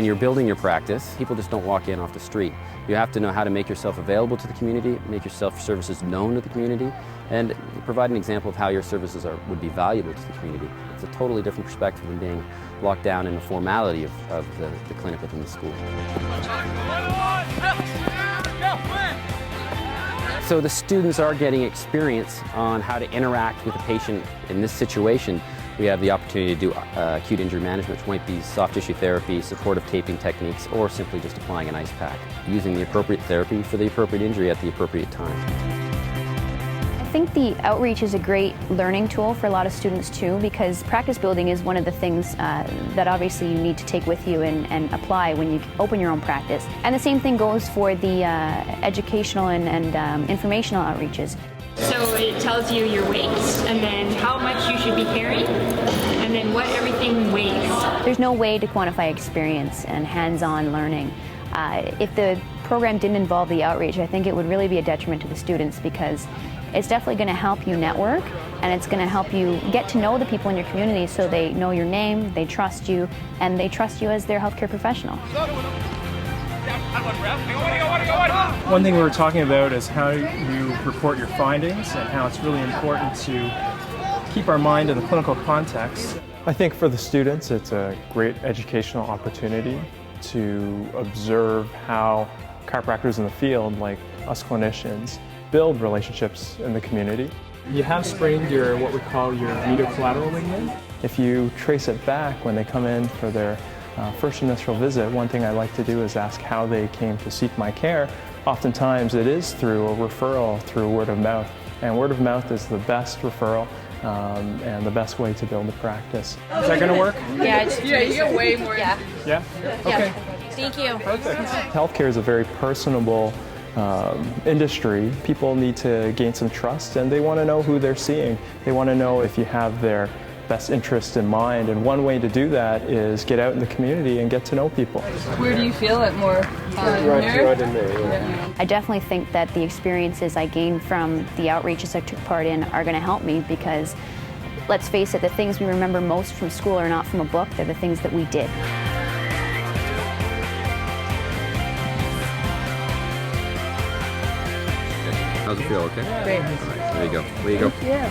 when you're building your practice, people just don't walk in off the street. You have to know how to make yourself available to the community, make your services known to the community, and provide an example of how your services would be valuable to the community. It's a totally different perspective than being locked down in the formality of the clinic within the school. So the students are getting experience on how to interact with a patient in this situation. We have the opportunity to do acute injury management, which might be soft tissue therapy, supportive taping techniques, or simply just applying an ice pack, using the appropriate therapy for the appropriate injury at the appropriate time. I think the outreach is a great learning tool for a lot of students too, because practice building is one of the things that obviously you need to take with you and apply when you open your own practice. And the same thing goes for the educational and informational outreaches. So it tells you your weight and then how much you should be carrying and then what everything weighs. There's no way to quantify experience and hands-on learning. If the program didn't involve the outreach, I think it would really be a detriment to the students, because it's definitely going to help you network, and it's going to help you get to know the people in your community so they know your name, they trust you, and they trust you as their healthcare professional. One thing we were talking about is how you report your findings and how it's really important to keep our mind in the clinical context. I think for the students it's a great educational opportunity to observe how chiropractors in the field, like us clinicians, build relationships in the community. You have sprained what we call your medial collateral ligament. If you trace it back when they come in for their first initial visit, one thing I like to do is ask how they came to seek my care. Oftentimes it is through a referral, through word of mouth. And word of mouth is the best referral and the best way to build a practice. Is that going to work? Yeah, you get way more. Yeah? Okay. Thank you. Perfect. Healthcare is a very personable industry. People need to gain some trust, and they want to know who they're seeing. They want to know if you have their best interest in mind, and one way to do that is get out in the community and get to know people. Where do you feel it more? Right in there. Yeah. I definitely think that the experiences I gained from the outreaches I took part in are going to help me, because let's face it, the things we remember most from school are not from a book, they're the things that we did. How's it feel, okay? Great. All right, there you go. There you go. Yeah.